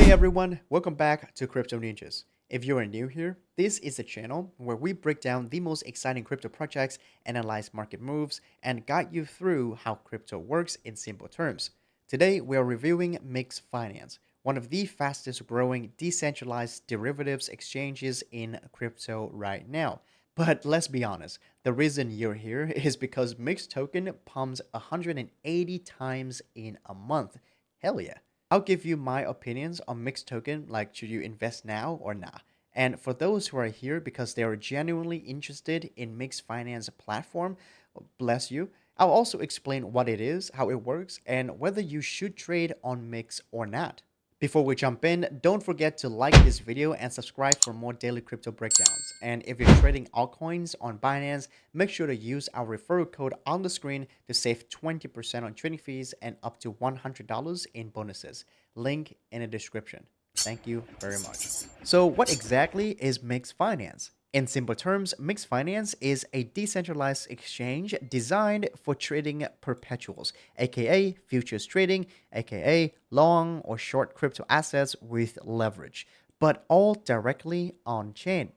Hey everyone, welcome back to CryptoNinjas. If you are new here, this is a channel where we break down the most exciting crypto projects, analyze market moves, and guide you through how crypto works in simple terms. Today, we are reviewing MYX Finance, one of the fastest growing decentralized derivatives exchanges in crypto right now. But let's be honest, the reason you're here is because MYX Token pumps 180 times in a month. Hell yeah. I'll give you my opinions on MYX Token, like should you invest now or not. And for those who are here because they are genuinely interested in MYX Finance platform, bless you. I'll also explain what it is, how it works, and whether you should trade on MYX or not. Before we jump in, don't forget to like this video and subscribe for more daily crypto breakdowns. And if you're trading altcoins on Binance, make sure to use our referral code on the screen to save 20% on trading fees and up to $100 in bonuses. Link in the description. Thank you very much. So what exactly is MYX Finance? In simple terms, MYX Finance is a decentralized exchange designed for trading perpetuals, aka futures trading, aka long or short crypto assets with leverage, but all directly on chain.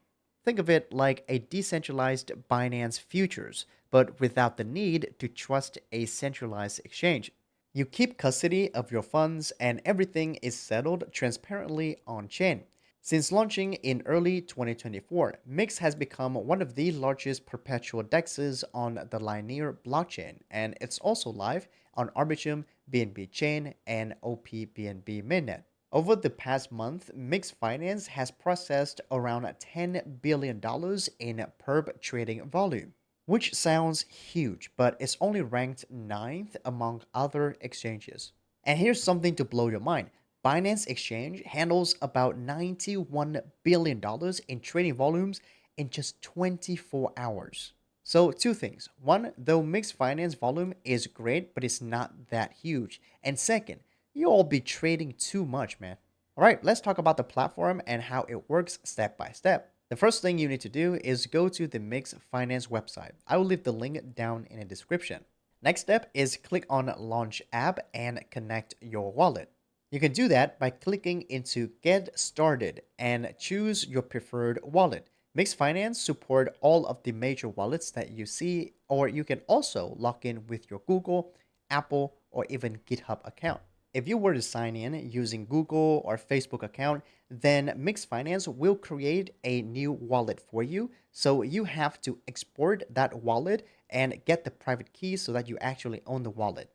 Think of it like a decentralized Binance futures, but without the need to trust a centralized exchange. You keep custody of your funds and everything is settled transparently on chain. Since launching in early 2024, MYX has become one of the largest perpetual dexes on the Linear blockchain, and it's also live on Arbitrum, BNB Chain, and OP BNB Mainnet. Over the past month, MYX Finance has processed around $10 billion in perp trading volume, which sounds huge, but it's only ranked ninth among other exchanges. And here's something to blow your mind. Binance Exchange handles about $91 billion in trading volumes in just 24 hours. So, two things. One, though MYX Finance volume is great, but it's not that huge. And second, you all be trading too much, man. All right, let's talk about the platform and how it works step by step. The first thing you need to do is go to the MYX Finance website. I will leave the link down in the description. Next step is click on Launch App and connect your wallet. You can do that by clicking into Get Started and choose your preferred wallet. MYX Finance support all of the major wallets that you see, or you can also log in with your Google, Apple, or even GitHub account. If you were to sign in using Google or Facebook account, then MYX Finance will create a new wallet for you. So you have to export that wallet and get the private key so that you actually own the wallet.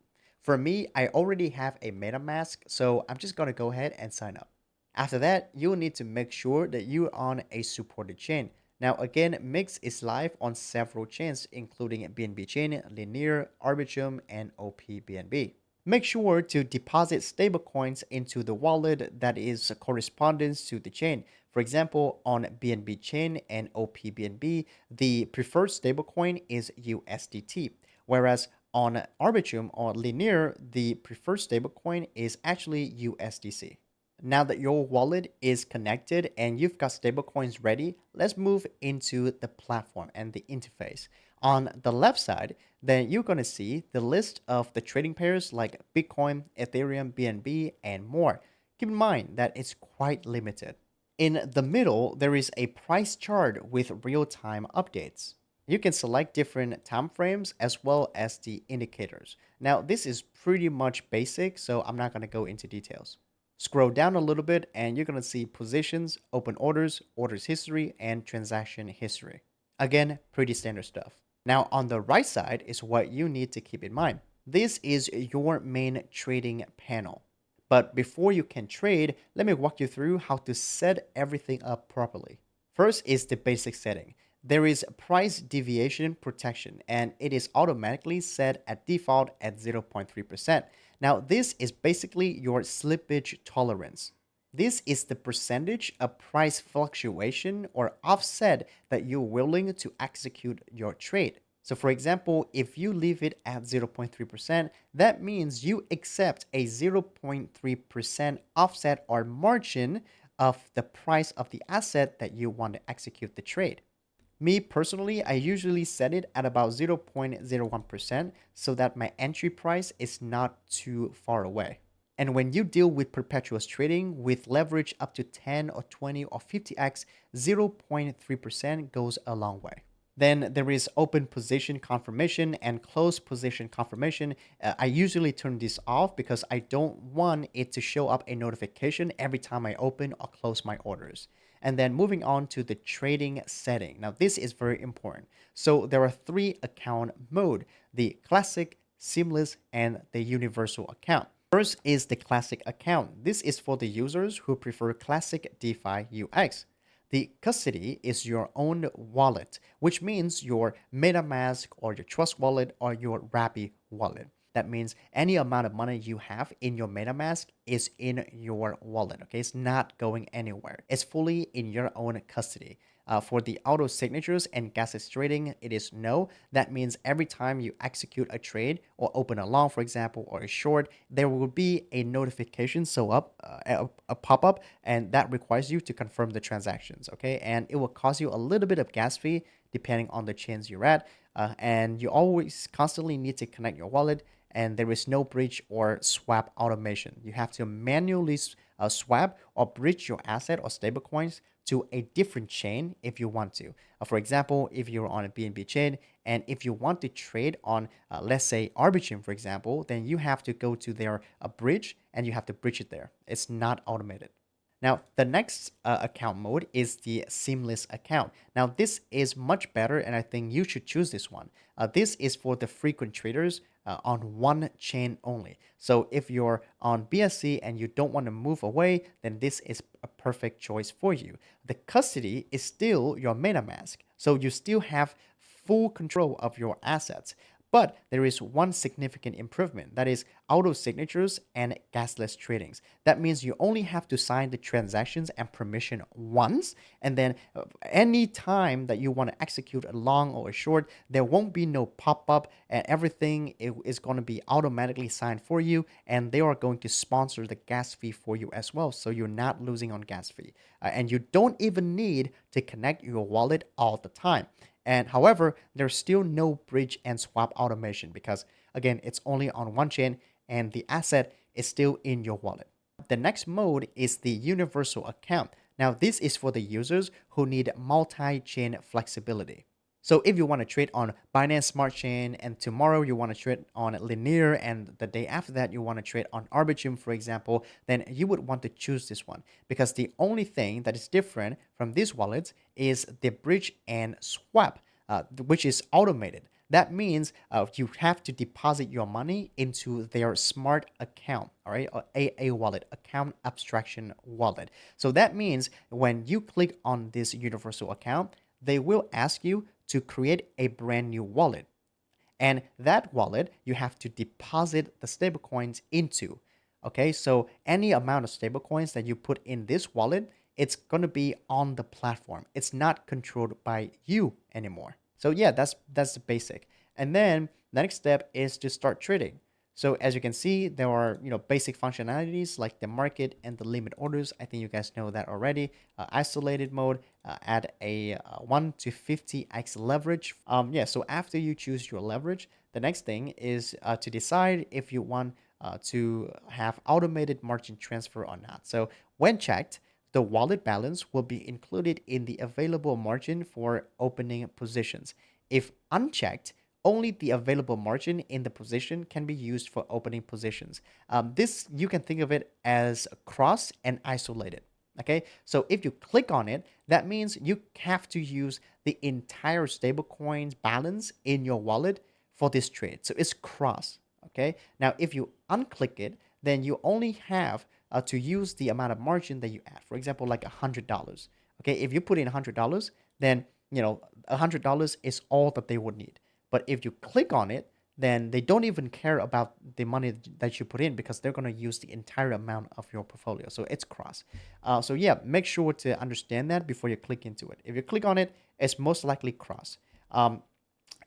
For me, I already have a MetaMask, so I'm just going to go ahead and sign up. After that, you'll need to make sure that you're on a supported chain. Now, again, MYX is live on several chains, including BNB Chain, Linear, Arbitrum, and OPBNB. Make sure to deposit stablecoins into the wallet that is correspondence to the chain. For example, on BNB Chain and OPBNB, the preferred stablecoin is USDT, whereas on Arbitrum or Linear, the preferred stablecoin is actually USDC. Now that your wallet is connected and you've got stablecoins ready, let's move into the platform and the interface. On the left side, then you're going to see the list of the trading pairs like Bitcoin, Ethereum, BNB, and more. Keep in mind that it's quite limited. In the middle, there is a price chart with real-time updates. You can select different time frames as well as the indicators. Now, this is pretty much basic, so I'm not going to go into details. Scroll down a little bit and you're going to see positions, open orders, orders history, and transaction history. Again, pretty standard stuff. Now, on the right side is what you need to keep in mind. This is your main trading panel. But before you can trade, let me walk you through how to set everything up properly. First is the basic setting. There is price deviation protection and it is automatically set at default at 0.3%. Now, this is basically your slippage tolerance. This is the percentage of price fluctuation or offset that you're willing to execute your trade. So for example, if you leave it at 0.3%, that means you accept a 0.3% offset or margin of the price of the asset that you want to execute the trade. Me personally, I usually set it at about 0.01% so that my entry price is not too far away. And when you deal with perpetual trading with leverage up to 10 or 20 or 50x, 0.3% goes a long way. Then there is open position confirmation and closed position confirmation. I usually turn this off because I don't want it to show up a notification every time I open or close my orders. And then moving on to the trading setting. Now, this is very important. So there are three account mode: the classic, seamless, and the universal account. First is the classic account. This is for the users who prefer classic DeFi UX. The custody is your own wallet, which means your MetaMask or your Trust wallet or your Rappi wallet. That means any amount of money you have in your MetaMask is in your wallet. Okay, it's not going anywhere. It's fully in your own custody. For the auto signatures and gas trading, it is no. That means every time you execute a trade or open a long, for example, or a short, there will be a notification a pop up, and that requires you to confirm the transactions. Okay, and it will cost you a little bit of gas fee depending on the chains you're at, and you always constantly need to connect your wallet. And there is no bridge or swap automation. You have to manually swap or bridge your asset or stablecoins to a different chain if you want to. For example, if you're on a BNB chain and if you want to trade on, let's say, Arbitrum, for example, then you have to go to their bridge and you have to bridge it there. It's not automated. Now, the next account mode is the seamless account. Now, this is much better, and I think you should choose this one. This is for the frequent traders on one chain only. So if you're on BSC and you don't want to move away, then this is a perfect choice for you. The custody is still your MetaMask, so you still have full control of your assets. But there is one significant improvement, that is auto signatures and gasless tradings. That means you only have to sign the transactions and permission once, and then any time that you want to execute a long or a short, there won't be no pop-up, and everything is going to be automatically signed for you, and they are going to sponsor the gas fee for you as well, so you're not losing on gas fee. And you don't even need to connect your wallet all the time. And however, there's still no bridge and swap automation because, again, it's only on one chain and the asset is still in your wallet. The next mode is the universal account. Now, this is for the users who need multi-chain flexibility. So if you want to trade on Binance Smart Chain and tomorrow you want to trade on Linear and the day after that you want to trade on Arbitrum, for example, then you would want to choose this one because the only thing that is different from these wallets is the bridge and swap, which is automated. That means you have to deposit your money into their smart account, all right, or AA wallet, account abstraction wallet. So that means when you click on this universal account, they will ask you to create a brand new wallet. And that wallet, you have to deposit the stablecoins into. Okay, so any amount of stablecoins that you put in this wallet, it's going to be on the platform. It's not controlled by you anymore. So yeah, that's the basic. And then the next step is to start trading. So as you can see, there are basic functionalities like the market and the limit orders. I think you guys know that already. Isolated mode, add a 1 to 50x leverage. Yeah, so after you choose your leverage, the next thing is to decide if you want to have automated margin transfer or not. So when checked, the wallet balance will be included in the available margin for opening positions. If unchecked, only the available margin in the position can be used for opening positions. This, you can think of it as cross and isolated. Okay, so if you click on it, that means you have to use the entire stablecoin's balance in your wallet for this trade. So it's cross. Okay, now if you unclick it, then you only have to use the amount of margin that you add. For example, like $100. Okay, if you put in $100, then $100 is all that they would need. But if you click on it, then they don't even care about the money that you put in because they're going to use the entire amount of your portfolio. So it's cross. So yeah, make sure to understand that before you click into it. If you click on it, it's most likely cross. And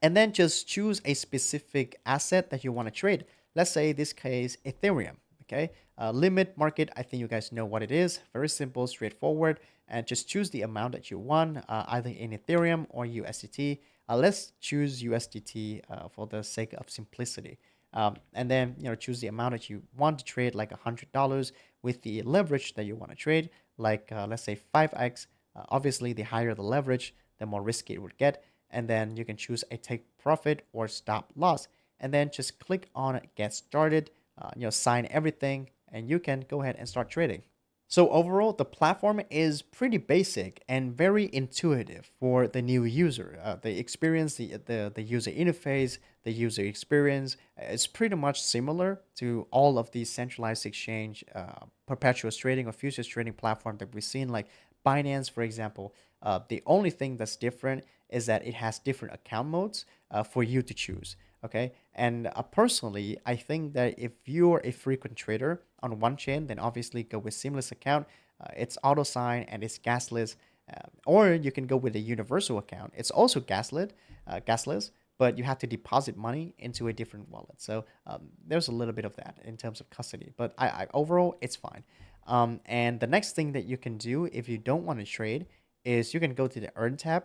then just choose a specific asset that you want to trade. Let's say this case, Ethereum. Okay, limit market. I think you guys know what it is. Very simple, straightforward, and just choose the amount that you want, either in Ethereum or USDT. Let's choose USDT for the sake of simplicity. And then choose the amount that you want to trade, like $100, with the leverage that you want to trade, like let's say 5x. Obviously, the higher the leverage, the more risky it would get. And then you can choose a take profit or stop loss, and then just click on get started. Sign everything, and you can go ahead and start trading. So overall, the platform is pretty basic and very intuitive for the new user. The experience, the user interface, the user experience is pretty much similar to all of these centralized exchange, perpetual trading or futures trading platform that we've seen, like Binance, for example. The only thing that's different is that it has different account modes for you to choose. Okay, and personally, I think that if you're a frequent trader on one chain, then obviously go with seamless account. It's auto sign and it's gasless. Or you can go with a universal account. It's also gasless, but you have to deposit money into a different wallet. So there's a little bit of that in terms of custody, but I overall it's fine. And the next thing that you can do if you don't want to trade is you can go to the Earn tab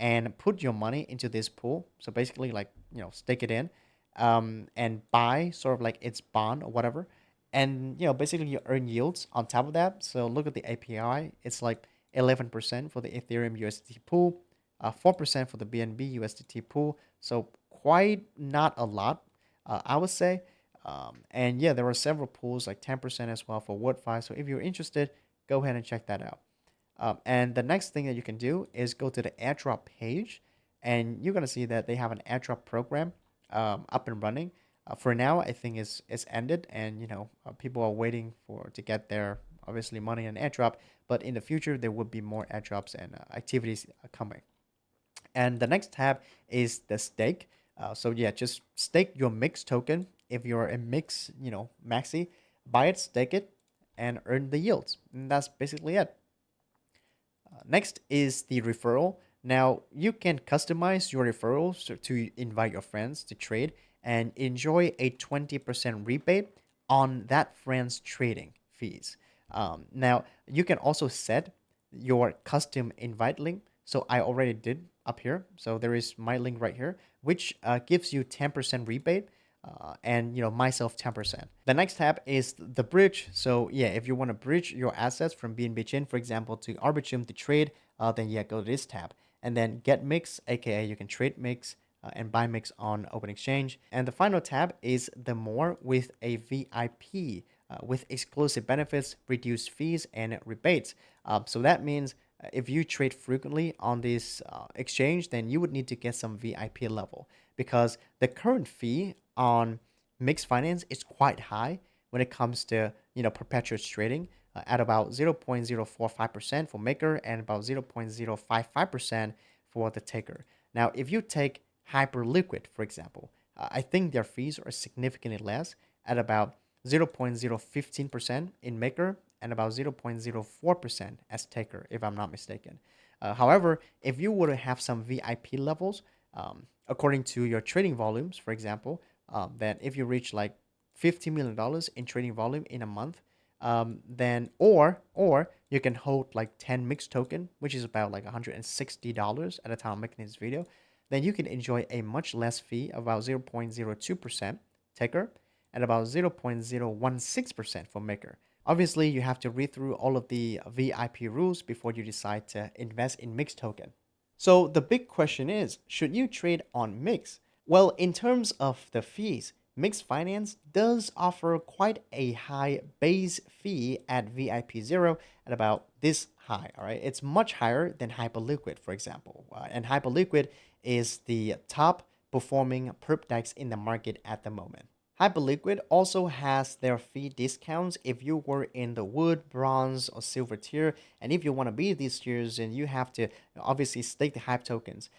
and put your money into this pool. So basically, like stake it in, and buy sort of like its bond or whatever, and basically you earn yields on top of that. So look at the API; it's like 11% for the Ethereum USDT pool, 4% for the BNB USDT pool. So quite not a lot, I would say. And yeah, there are several pools like 10% as well for WordFi. So if you're interested, go ahead and check that out. And the next thing that you can do is go to the airdrop page, and you're gonna see that they have an airdrop program up and running. For now, I think it's ended, and people are waiting for to get their obviously money in airdrop. But in the future, there will be more airdrops and activities coming. And the next tab is the stake. So yeah, just stake your Myx token. If you're a Myx, maxi, buy it, stake it, and earn the yields. And that's basically it. Next is the referral. Now, you can customize your referrals to invite your friends to trade and enjoy a 20% rebate on that friend's trading fees. Now, you can also set your custom invite link. So I already did up here. So there is my link right here, which gives you 10% rebate, and myself 10%. The next tab is the bridge. So yeah, if you want to bridge your assets from BNB chain, for example, to Arbitrum to trade, then yeah, go to this tab. And then get Myx, aka you can trade Myx and buy Myx on Open Exchange. And the final tab is the more, with a VIP, with exclusive benefits, reduced fees, and rebates. So that means if you trade frequently on this exchange, then you would need to get some VIP level, because the current fee on Myx Finance is quite high when it comes to perpetual trading, at about 0.045% for maker and about 0.055% for the taker. Now, if you take Hyperliquid, for example, I think their fees are significantly less, at about 0.015% in maker and about 0.04% as taker, if I'm not mistaken. However, if you were to have some VIP levels, according to your trading volumes, for example, that if you reach like $50 million in trading volume in a month, then or you can hold like 10 Myx token, which is about like $160 at the time of making this video. Then you can enjoy a much less fee, about 0.02% taker and about 0.016% for maker. Obviously, you have to read through all of the VIP rules before you decide to invest in Myx token. So the big question is, should you trade on Myx? Well, in terms of the fees, Myx Finance does offer quite a high base fee at VIP 0 at about this high, all right? It's much higher than Hyperliquid, for example. And Hyperliquid is the top performing perp DEX in the market at the moment. Hyperliquid also has their fee discounts if you were in the wood, bronze, or silver tier. And if you want to be these tiers, then you have to obviously stake the hype tokens.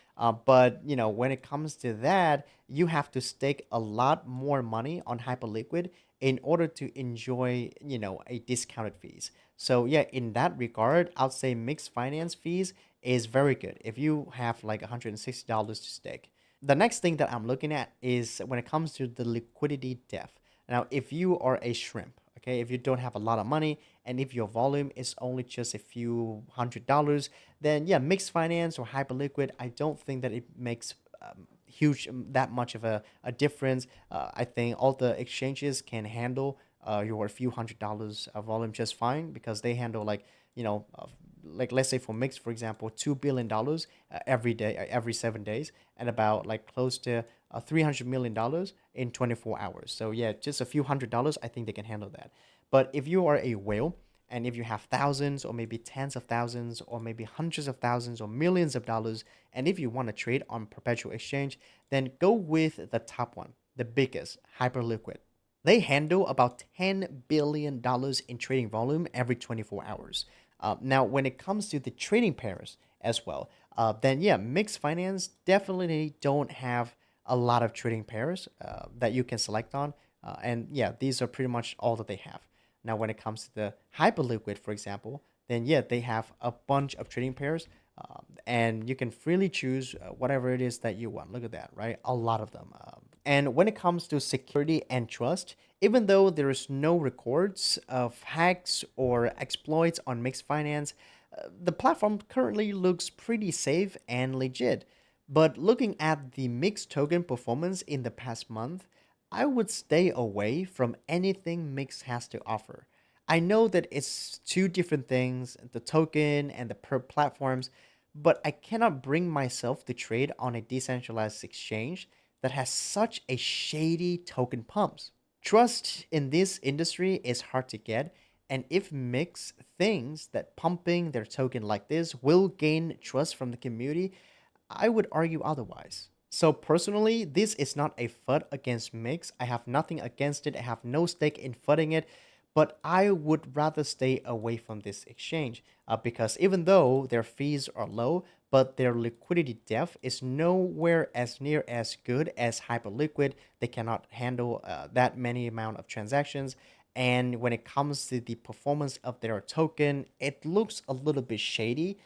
But when it comes to that, you have to stake a lot more money on Hyperliquid in order to enjoy a discounted fees. So yeah, in that regard, I'd say Myx Finance fees is very good if you have like $160 to stake. The next thing that I'm looking at is when it comes to the liquidity depth. Now, if you are a shrimp, okay, if you don't have a lot of money and if your volume is only just a few $100, then yeah, Myx Finance or Hyperliquid, I don't think that it makes huge that much of a difference. I think all the exchanges can handle your few $100 of volume just fine because they handle like like let's say for Mix, for example, $2 billion every day, every 7 days, and about like close to $300 million in 24 hours. So yeah, just a few $100, I think they can handle that. But if you are a whale, and if you have thousands or maybe tens of thousands or maybe hundreds of thousands or millions of dollars, and if you want to trade on perpetual exchange, then go with the top one, the biggest, Hyperliquid. They handle about $10 billion in trading volume every 24 hours. Now, when it comes to the trading pairs as well, then yeah, Myx Finance definitely don't have a lot of trading pairs that you can select on. And yeah, these are pretty much all that they have. Now, when it comes to the Hyperliquid, for example, then yeah, they have a bunch of trading pairs, and you can freely choose whatever it is that you want. Look at that, right? A lot of them. And when it comes to security and trust, even though there is no records of hacks or exploits on Myx Finance, the platform currently looks pretty safe and legit. But looking at the Myx token performance in the past month, I would stay away from anything Myx has to offer. I know that it's two different things, the token and the per platforms, but I cannot bring myself to trade on a decentralized exchange that has such a shady token pumps. Trust in this industry is hard to get, and if Myx thinks that pumping their token like this will gain trust from the community, I would argue otherwise. So personally, this is not a FUD against Myx. I have nothing against it. I have no stake in FUDing it, but I would rather stay away from this exchange because even though their fees are low, but their liquidity depth is nowhere as near as good as Hyperliquid. They cannot handle that many amount of transactions. And when it comes to the performance of their token, it looks a little bit shady.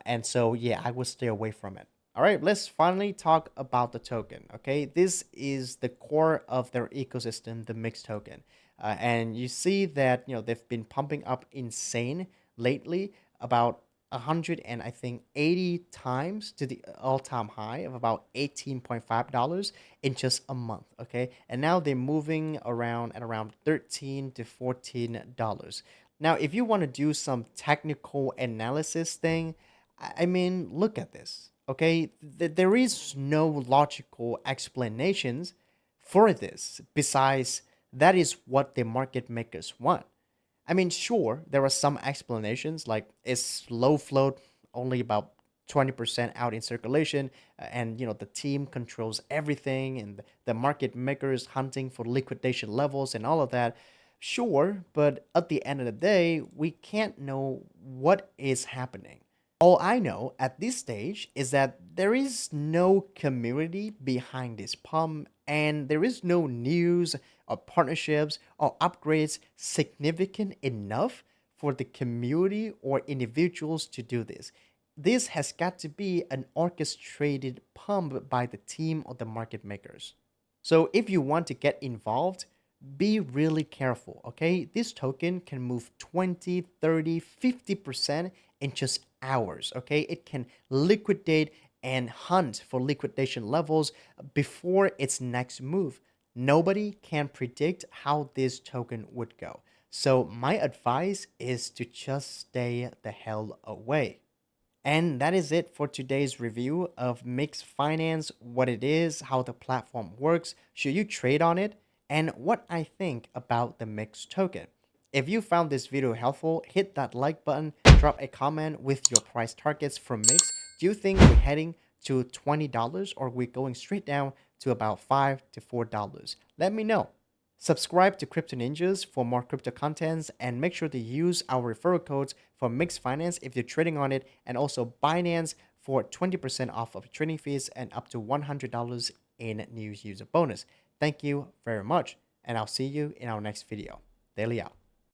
And so, yeah, I would stay away from it. All right, let's finally talk about the token. Okay, this is the core of their ecosystem, the Myx token. And you see that they've been pumping up insane lately, about 100 and I think 80 times to the all-time high of about $18.5 in just a month. Okay, and now they're moving around at around $13 to $14. Now, if you want to do some technical analysis thing, I mean, look at this. Okay, there is no logical explanations for this besides that is what the market makers want. I mean, sure, there are some explanations like it's low float, only about 20% out in circulation, and the team controls everything, and the market makers hunting for liquidation levels and all of that. Sure, but at the end of the day, we can't know what is happening. All I know at this stage is that there is no community behind this pump, and there is no news or partnerships or upgrades significant enough for the community or individuals to do this. This has got to be an orchestrated pump by the team or the market makers. So if you want to get involved, be really careful, okay? This token can move 20, 30, 50% in just hours, okay? It can liquidate and hunt for liquidation levels before its next move. Nobody can predict how this token would go. So my advice is to just stay the hell away. And that is it for today's review of Myx Finance, what it is, how the platform works, should you trade on it, and what I think about the Myx token. If you found this video helpful, hit that like button, drop a comment with your price targets from Myx. Do you think we're heading to $20 or we're going straight down to about $5 to $4? Let me know. Subscribe to CryptoNinjas for more crypto contents and make sure to use our referral codes for Myx Finance if you're trading on it, and also Binance for 20% off of trading fees and up to $100 in new user bonus. Thank you very much, and I'll see you in our next video. Daily out.